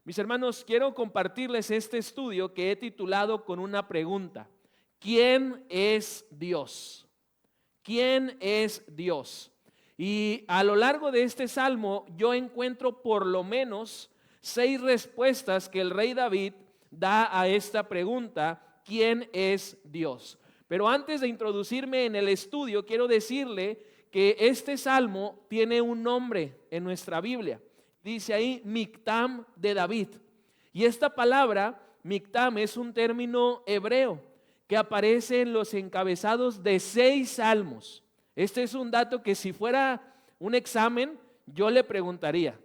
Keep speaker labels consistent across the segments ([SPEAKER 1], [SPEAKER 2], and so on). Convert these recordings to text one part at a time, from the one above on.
[SPEAKER 1] Mis hermanos, quiero compartirles este estudio que he titulado con una pregunta: ¿quién es Dios? ¿Quién es Dios? Y a lo largo de este salmo yo encuentro por lo menos 6 respuestas que el rey David da a esta pregunta: ¿quién es Dios? Pero antes de introducirme en el estudio, quiero decirle que este salmo tiene un nombre en nuestra Biblia. Dice ahí Mictam de David. Y esta palabra, Mictam, es un término hebreo que aparece en los encabezados de 6 salmos. Este es un dato que si fuera un examen, yo le preguntaría: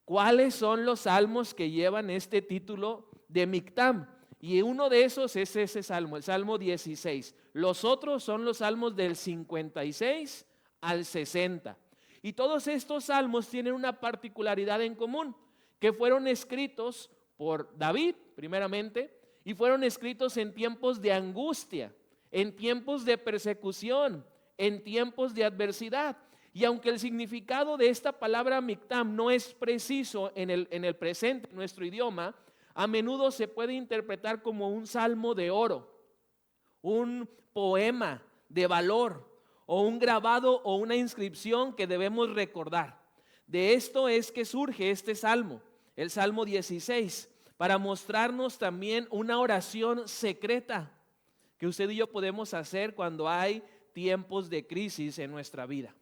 [SPEAKER 1] ¿cuáles son los salmos que llevan este título de Mictam? Y uno de esos es ese salmo, el Salmo 16. Los otros son los salmos del 56 al 60. Y todos estos salmos tienen una particularidad en común, que fueron escritos por David, primeramente, y fueron escritos en tiempos de angustia, en tiempos de persecución, en tiempos de adversidad. Y aunque el significado de esta palabra Mictam no es preciso en el presente, en nuestro idioma, a menudo se puede interpretar como un salmo de oro, un poema de valor, o un grabado o una inscripción que debemos recordar. De esto es que surge este salmo, el Salmo 16, para mostrarnos también una oración secreta que usted y yo podemos hacer cuando hay tiempos de crisis en nuestra vida.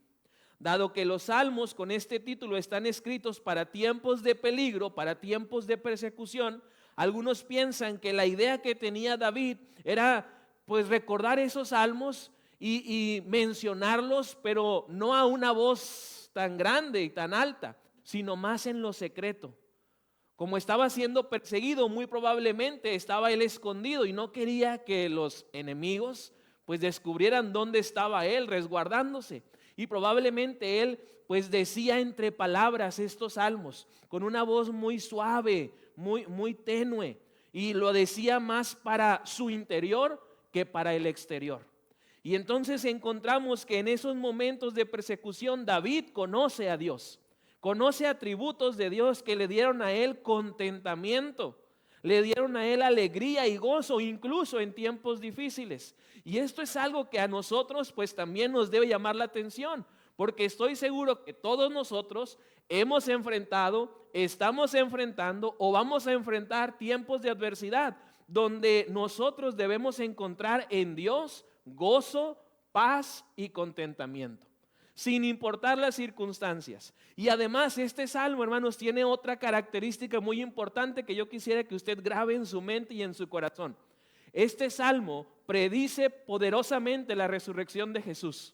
[SPEAKER 1] Dado que los salmos con este título están escritos para tiempos de peligro, para tiempos de persecución, algunos piensan que la idea que tenía David era pues recordar esos salmos y mencionarlos, pero no a una voz tan grande y tan alta, sino más en lo secreto. Como estaba siendo perseguido, muy probablemente estaba él escondido y no quería que los enemigos pues descubrieran dónde estaba él resguardándose. Y probablemente él pues decía entre palabras estos salmos con una voz muy suave, muy tenue, y lo decía más para su interior que para el exterior. Y entonces encontramos que en esos momentos de persecución David conoce a Dios, conoce atributos de Dios que le dieron a él contentamiento, le dieron a él alegría y gozo, incluso en tiempos difíciles. Y esto es algo que a nosotros pues también nos debe llamar la atención, porque estoy seguro que todos nosotros hemos enfrentado, estamos enfrentando o vamos a enfrentar tiempos de adversidad, donde nosotros debemos encontrar en Dios gozo, paz y contentamiento, sin importar las circunstancias. Y además este salmo, hermanos, tiene otra característica muy importante que yo quisiera que usted grabe en su mente y en su corazón. Este salmo predice poderosamente la resurrección de Jesús.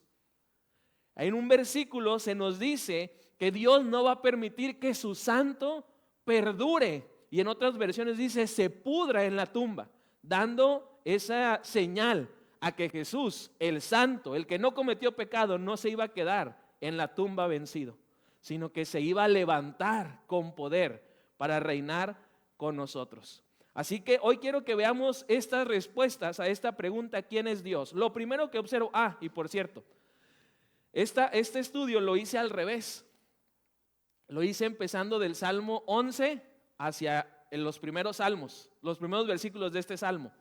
[SPEAKER 1] En un versículo se nos dice que Dios no va a permitir que su santo perdure, y en otras versiones dice se pudra en la tumba, dando esa señal a que Jesús, el santo, el que no cometió pecado, no se iba a quedar en la tumba vencido, sino que se iba a levantar con poder para reinar con nosotros. Así que hoy quiero que veamos estas respuestas a esta pregunta: ¿quién es Dios? Lo primero que observo, y por cierto, este estudio lo hice al revés. Lo hice empezando del Salmo 11 hacia los primeros salmos, los primeros versículos de este salmo.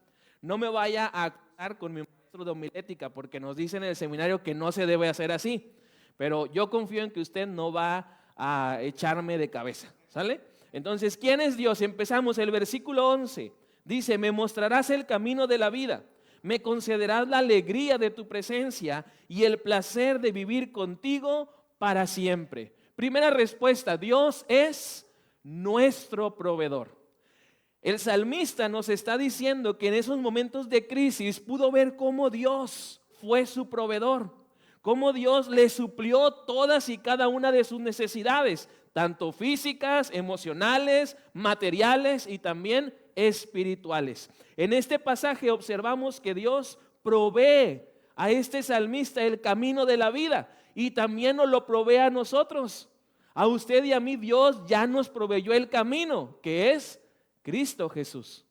[SPEAKER 1] No me vaya a actuar con mi maestro de homilética, porque nos dicen en el seminario que no se debe hacer así. Pero yo confío en que usted no va a echarme de cabeza, ¿sale? Entonces, ¿quién es Dios? Empezamos el versículo 11. Dice: me mostrarás el camino de la vida, me concederás la alegría de tu presencia y el placer de vivir contigo para siempre. Primera respuesta: Dios es nuestro proveedor. El salmista nos está diciendo que en esos momentos de crisis pudo ver cómo Dios fue su proveedor, cómo Dios le suplió todas y cada una de sus necesidades, tanto físicas, emocionales, materiales y también espirituales. En este pasaje observamos que Dios provee a este salmista el camino de la vida y también nos lo provee a nosotros. A usted y a mí Dios ya nos proveyó el camino, que es Cristo Jesús.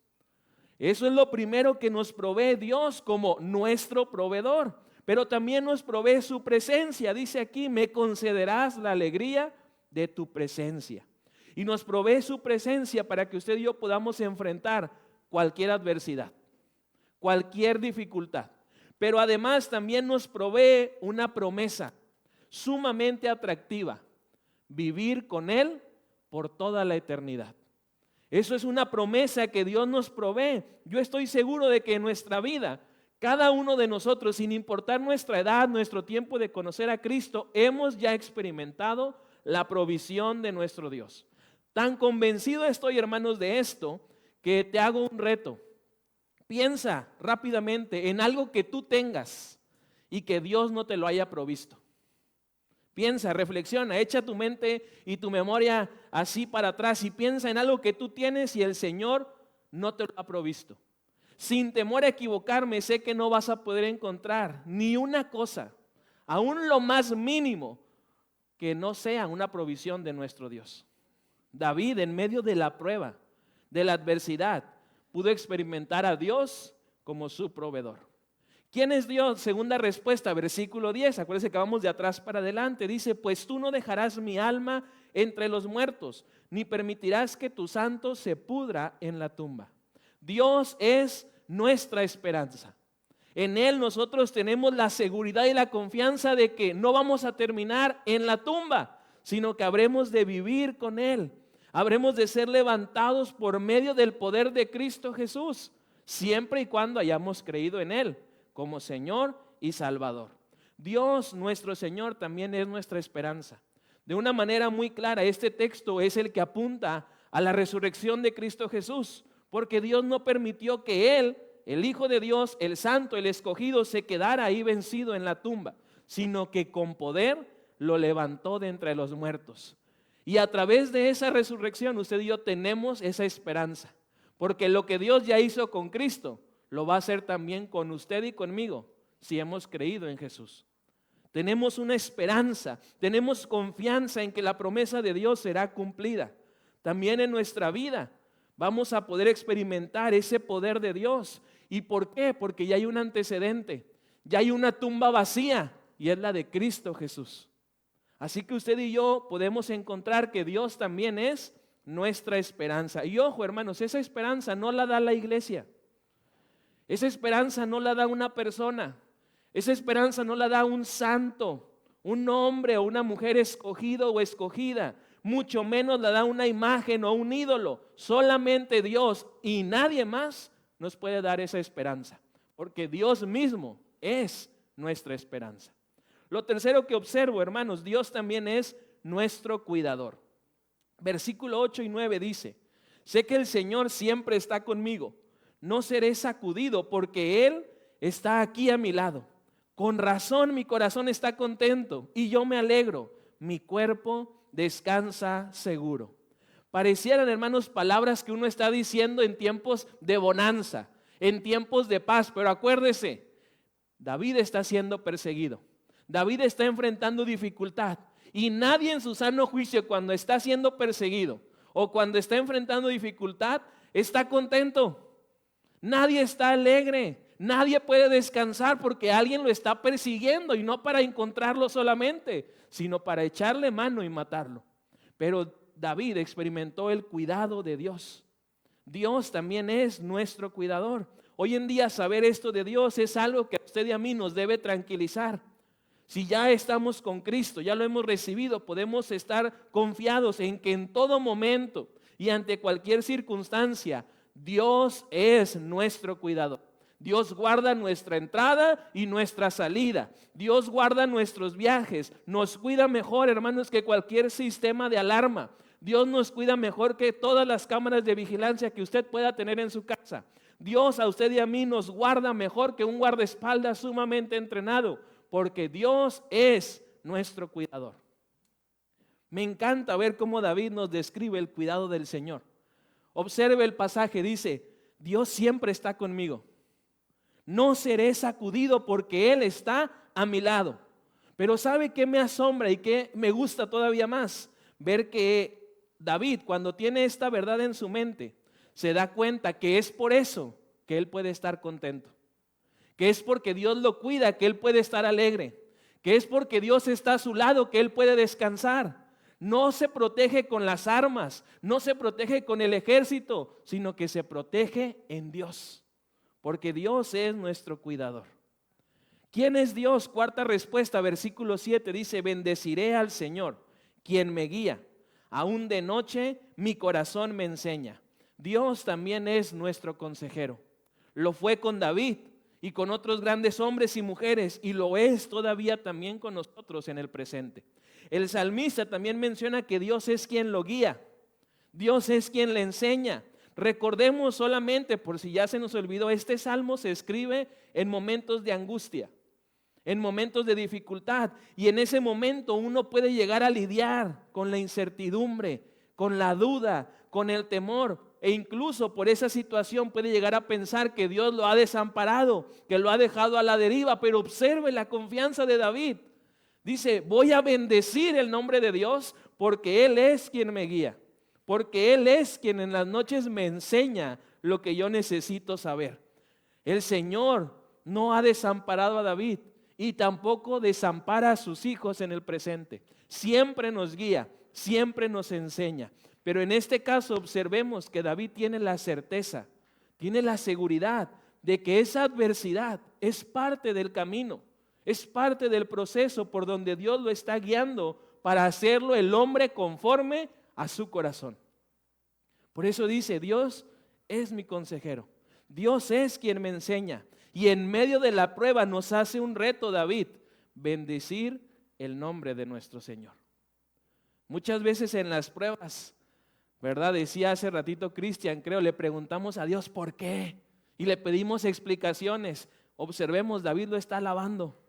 [SPEAKER 1] Eso es lo primero que nos provee Dios como nuestro proveedor, pero también nos provee su presencia. Dice aquí: me concederás la alegría de tu presencia. y nos provee su presencia para que usted y yo podamos enfrentar cualquier adversidad, cualquier dificultad. Pero además también nos provee una promesa sumamente atractiva: vivir con Él por toda la eternidad. Eso es una promesa que Dios nos provee. Yo estoy seguro de que en nuestra vida, cada uno de nosotros, sin importar nuestra edad, nuestro tiempo de conocer a Cristo, hemos ya experimentado la provisión de nuestro Dios. Tan convencido estoy, hermanos, de esto, que te hago un reto. Piensa rápidamente en algo que tú tengas y que Dios no te lo haya provisto. Piensa, reflexiona, echa tu mente y tu memoria así para atrás y piensa en algo que tú tienes y el Señor no te lo ha provisto. Sin temor a equivocarme, sé que no vas a poder encontrar ni una cosa, aún lo más mínimo, que no sea una provisión de nuestro Dios. David, en medio de la prueba, de la adversidad, pudo experimentar a Dios como su proveedor. ¿Quién es Dios? Segunda respuesta, versículo 10. Acuérdense que vamos de atrás para adelante. Dice: pues tú no dejarás mi alma entre los muertos, ni permitirás que tu santo se pudra en la tumba. Dios es nuestra esperanza. En Él nosotros tenemos la seguridad y la confianza de que no vamos a terminar en la tumba, sino que habremos de vivir con Él. Habremos de ser levantados por medio del poder de Cristo Jesús, siempre y cuando hayamos creído en Él como Señor y Salvador. Dios, nuestro Señor, también es nuestra esperanza. De una manera muy clara, este texto es el que apunta a la resurrección de Cristo Jesús, porque Dios no permitió que Él, el Hijo de Dios, el Santo, el Escogido, se quedara ahí vencido en la tumba, sino que con poder lo levantó de entre los muertos. Y a través de esa resurrección, usted y yo tenemos esa esperanza, porque lo que Dios ya hizo con Cristo, lo va a hacer también con usted y conmigo, si hemos creído en Jesús. Tenemos una esperanza, tenemos confianza en que la promesa de Dios será cumplida. También en nuestra vida vamos a poder experimentar ese poder de Dios. ¿Y por qué? Porque ya hay un antecedente, ya hay una tumba vacía, y es la de Cristo Jesús. Así que usted y yo podemos encontrar que Dios también es nuestra esperanza. Y ojo, hermanos, esa esperanza no la da la iglesia. Esa esperanza no la da una persona, esa esperanza no la da un santo, un hombre o una mujer escogido o escogida, mucho menos la da una imagen o un ídolo. Solamente Dios y nadie más nos puede dar esa esperanza, porque Dios mismo es nuestra esperanza. Lo tercero que observo, hermanos, Dios también es nuestro cuidador. Versículo 8 y 9 dice: sé que el Señor siempre está conmigo. No seré sacudido porque Él está aquí a mi lado. Con razón mi corazón está contento y yo me alegro. Mi cuerpo descansa seguro. Parecieran, hermanos, palabras que uno está diciendo en tiempos de bonanza, en tiempos de paz. Pero acuérdese, David está siendo perseguido. David está enfrentando dificultad. Y nadie en su sano juicio, cuando está siendo perseguido o cuando está enfrentando dificultad, está contento. Nadie está alegre, nadie puede descansar porque alguien lo está persiguiendo, y no para encontrarlo solamente, sino para echarle mano y matarlo. Pero David experimentó el cuidado de Dios. Dios también es nuestro cuidador. Hoy en día saber esto de Dios es algo que a usted y a mí nos debe tranquilizar. Si ya estamos con Cristo, ya lo hemos recibido, podemos estar confiados en que en todo momento y ante cualquier circunstancia, Dios es nuestro cuidador. Dios guarda nuestra entrada y nuestra salida. Dios guarda nuestros viajes. Nos cuida mejor, hermanos, que cualquier sistema de alarma. Dios nos cuida mejor que todas las cámaras de vigilancia que usted pueda tener en su casa. Dios a usted y a mí nos guarda mejor que un guardaespaldas sumamente entrenado, porque Dios es nuestro cuidador. Me encanta ver cómo David nos describe el cuidado del Señor. Observe el pasaje, dice: Dios siempre está conmigo. No seré sacudido porque Él está a mi lado. Pero ¿sabe qué me asombra y qué me gusta todavía más? Ver que David, cuando tiene esta verdad en su mente, se da cuenta que es por eso que él puede estar contento. Que es porque Dios lo cuida que él puede estar alegre. Que es porque Dios está a su lado que él puede descansar. No se protege con las armas, no se protege con el ejército, sino que se protege en Dios, porque Dios es nuestro cuidador. ¿Quién es Dios? Cuarta respuesta, versículo 7 dice: bendeciré al Señor, quien me guía. Aún de noche mi corazón me enseña. Dios también es nuestro consejero. Lo fue con David y con otros grandes hombres y mujeres, y lo es todavía también con nosotros en el presente. El salmista también menciona que Dios es quien lo guía, Dios es quien le enseña. Recordemos solamente, por si ya se nos olvidó, este salmo se escribe en momentos de angustia, en momentos de dificultad, y en ese momento uno puede llegar a lidiar con la incertidumbre, con la duda, con el temor, e incluso por esa situación puede llegar a pensar que Dios lo ha desamparado, que lo ha dejado a la deriva. Pero observe la confianza de David. Dice: voy a bendecir el nombre de Dios porque Él es quien me guía, porque Él es quien en las noches me enseña lo que yo necesito saber. El Señor no ha desamparado a David y tampoco desampara a sus hijos en el presente. Siempre nos guía, siempre nos enseña. Pero en este caso observemos que David tiene la certeza, tiene la seguridad de que esa adversidad es parte del camino, es parte del proceso por donde Dios lo está guiando para hacerlo el hombre conforme a su corazón. Por eso dice: Dios es mi consejero, Dios es quien me enseña. Y en medio de la prueba nos hace un reto David: bendecir el nombre de nuestro Señor. Muchas veces en las pruebas, ¿verdad? Decía hace ratito Cristian, creo, le preguntamos a Dios ¿por qué? Y le pedimos explicaciones. Observemos, David lo está alabando,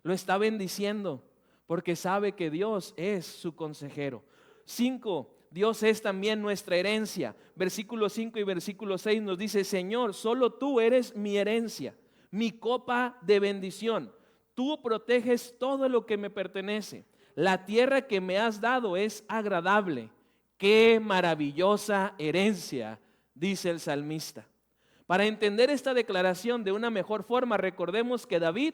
[SPEAKER 1] lo está bendiciendo, porque sabe que Dios es su consejero. 5. Dios es también nuestra herencia. Versículo 5 y versículo 6 nos dice: Señor, solo tú eres mi herencia, mi copa de bendición. Tú proteges todo lo que me pertenece. La tierra que me has dado es agradable. Qué maravillosa herencia, dice el salmista. Para entender esta declaración de una mejor forma, recordemos que David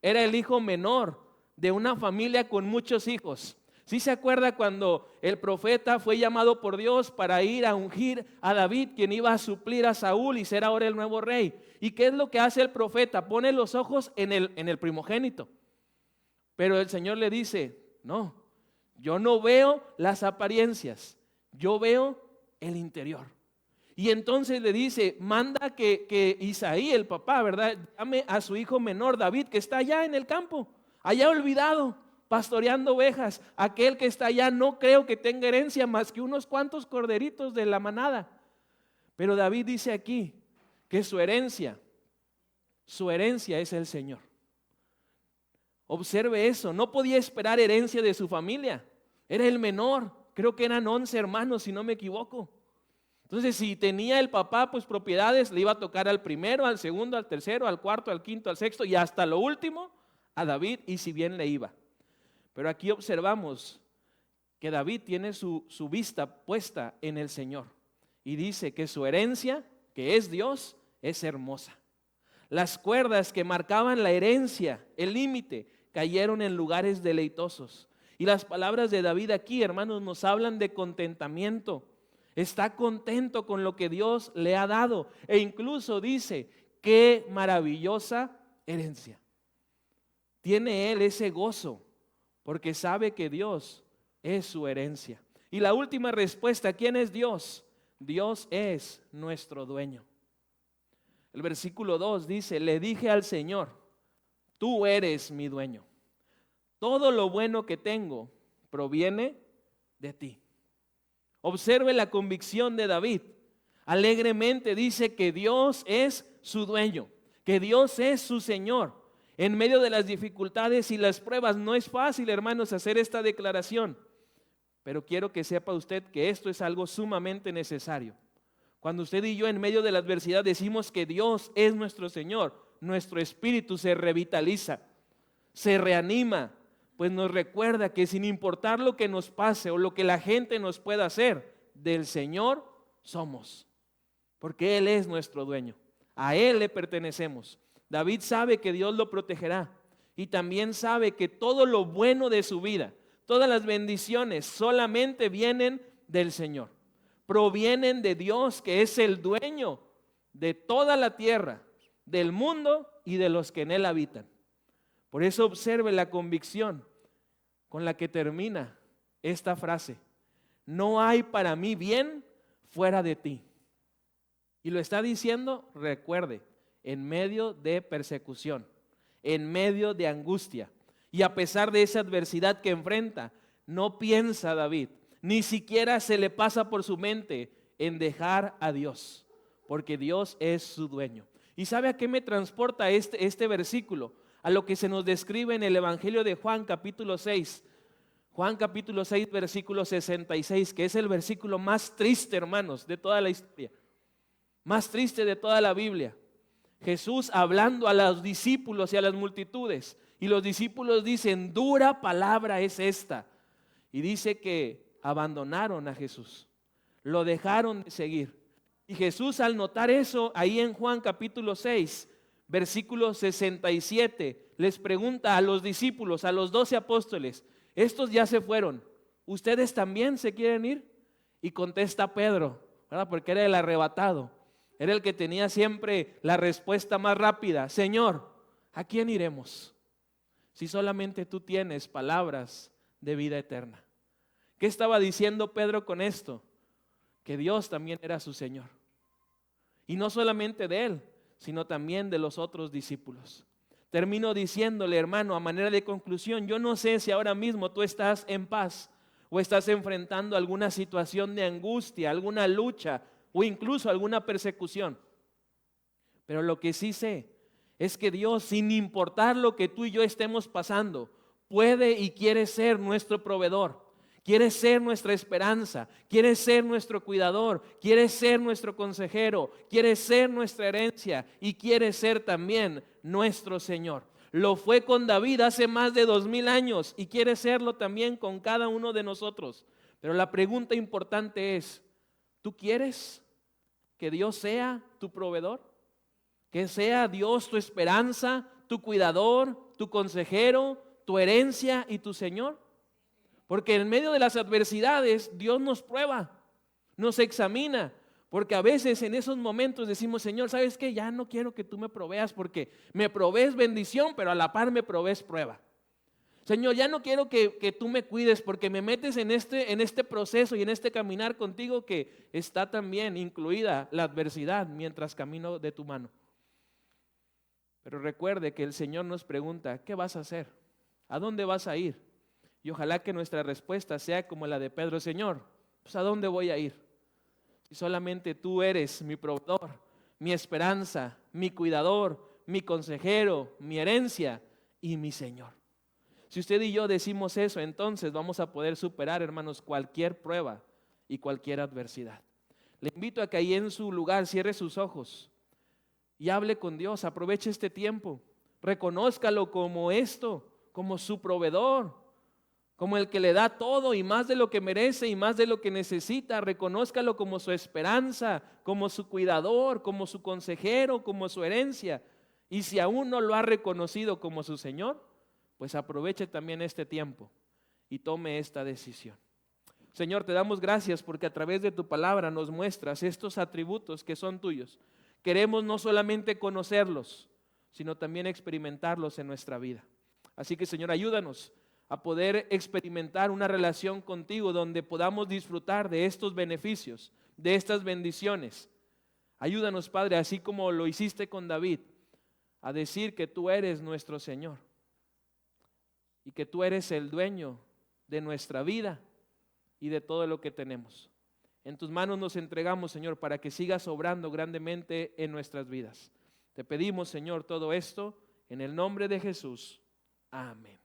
[SPEAKER 1] era el hijo menor de una familia con muchos hijos. ¿Sí se acuerda cuando el profeta fue llamado por Dios para ir a ungir a David, quien iba a suplir a Saúl y ser ahora el nuevo rey? ¿Y qué es lo que hace el profeta? Pone los ojos en el primogénito. Pero el Señor le dice: no, yo no veo las apariencias, yo veo el interior. Y entonces le dice: manda que Isaí, el papá, ¿verdad?, llame a su hijo menor David, que está allá en el campo, allá olvidado, pastoreando ovejas. Aquel que está allá no creo que tenga herencia más que unos cuantos corderitos de la manada. Pero David dice aquí que su herencia es el Señor. Observe eso, no podía esperar herencia de su familia, era el menor, creo que eran 11 hermanos si no me equivoco. Entonces, si tenía el papá pues propiedades, le iba a tocar al primero, al segundo, al tercero, al cuarto, al quinto, al sexto y hasta lo último a David, y si bien le iba. Pero aquí observamos que David tiene su vista puesta en el Señor y dice que su herencia, que es Dios, es hermosa. Las cuerdas que marcaban la herencia, el límite, cayeron en lugares deleitosos. Y las palabras de David aquí, hermanos, nos hablan de contentamiento. Está contento con lo que Dios le ha dado. E incluso dice: qué maravillosa herencia. Tiene él ese gozo porque sabe que Dios es su herencia. Y la última respuesta: ¿quién es Dios? Dios es nuestro dueño. El versículo 2 dice: le dije al Señor, tú eres mi dueño. Todo lo bueno que tengo proviene de ti. Observe la convicción de David. Alegremente dice que Dios es su dueño, que Dios es su Señor. En medio de las dificultades y las pruebas, no es fácil, hermanos, hacer esta declaración, pero quiero que sepa usted que esto es algo sumamente necesario. Cuando usted y yo en medio de la adversidad decimos que Dios es nuestro Señor, nuestro espíritu se revitaliza, se reanima, pues nos recuerda que sin importar lo que nos pase o lo que la gente nos pueda hacer, del Señor somos, porque Él es nuestro dueño, a Él le pertenecemos. David sabe que Dios lo protegerá y también sabe que todo lo bueno de su vida, Todas las bendiciones solamente vienen del Señor. Provienen de Dios, que es el dueño de toda la tierra, del mundo y de los que en él habitan. Por eso observe la convicción con la que termina esta frase: no hay para mí bien fuera de ti. Y lo está diciendo, recuerde, en medio de persecución, en medio de angustia. Y a pesar de esa adversidad que enfrenta, no piensa David, ni siquiera se le pasa por su mente en dejar a Dios, porque Dios es su dueño. ¿Y sabe a qué me transporta este versículo? A lo que se nos describe en el Evangelio de Juan capítulo 6. Juan capítulo 6 versículo 66, que es el versículo más triste, hermanos, de toda la historia. Más triste de toda la Biblia. Jesús hablando a los discípulos y a las multitudes. Y los discípulos dicen: dura palabra es esta. Y dice que abandonaron a Jesús. Lo dejaron de seguir. Y Jesús, al notar eso, ahí en Juan capítulo 6, versículo 67, les pregunta a los discípulos, a los 12 apóstoles: estos ya se fueron, ¿ustedes también se quieren ir? Y contesta Pedro, ¿verdad? Porque era el arrebatado, era el que tenía siempre la respuesta más rápida: Señor, ¿a quién iremos? Si solamente tú tienes palabras de vida eterna. ¿Qué estaba diciendo Pedro con esto? Que Dios también era su Señor. Y no solamente de él, sino también de los otros discípulos. Termino diciéndole, hermano, a manera de conclusión, yo no sé si ahora mismo tú estás en paz o estás enfrentando alguna situación de angustia, alguna lucha o incluso alguna persecución. Pero lo que sí sé es que Dios, sin importar lo que tú y yo estemos pasando, puede y quiere ser nuestro proveedor. Quiere ser nuestra esperanza, quiere ser nuestro cuidador, quiere ser nuestro consejero, quiere ser nuestra herencia y quiere ser también nuestro Señor. Lo fue con David hace más de 2000 años y quiere serlo también con cada uno de nosotros. Pero la pregunta importante es: ¿tú quieres que Dios sea tu proveedor? ¿Que sea Dios tu esperanza, tu cuidador, tu consejero, tu herencia y tu Señor? Porque en medio de las adversidades Dios nos prueba, nos examina. Porque a veces en esos momentos decimos: Señor, ¿sabes qué? Ya no quiero que tú me proveas, porque me provees bendición, pero a la par me provees prueba. Señor, ya no quiero que tú me cuides, porque me metes en este proceso y en este caminar contigo, que está también incluida la adversidad mientras camino de tu mano. Pero recuerde que el Señor nos pregunta: ¿qué vas a hacer? ¿A dónde vas a ir? Y ojalá que nuestra respuesta sea como la de Pedro: Señor, pues ¿a dónde voy a ir? Si solamente tú eres mi proveedor, mi esperanza, mi cuidador, mi consejero, mi herencia y mi Señor. Si usted y yo decimos eso, entonces vamos a poder superar, hermanos, cualquier prueba y cualquier adversidad. Le invito a que ahí en su lugar cierre sus ojos y hable con Dios. Aproveche este tiempo, reconózcalo como esto, como su proveedor, como el que le da todo y más de lo que merece y más de lo que necesita. Reconózcalo como su esperanza, como su cuidador, como su consejero, como su herencia. Y si aún no lo ha reconocido como su Señor, pues aproveche también este tiempo y tome esta decisión. Señor, te damos gracias porque a través de tu palabra nos muestras estos atributos que son tuyos. Queremos no solamente conocerlos, sino también experimentarlos en nuestra vida. Así que, Señor, ayúdanos a poder experimentar una relación contigo donde podamos disfrutar de estos beneficios, de estas bendiciones. Ayúdanos, Padre, así como lo hiciste con David, a decir que tú eres nuestro Señor y que tú eres el dueño de nuestra vida y de todo lo que tenemos. En tus manos nos entregamos, Señor, para que sigas obrando grandemente en nuestras vidas. Te pedimos, Señor, todo esto en el nombre de Jesús. Amén.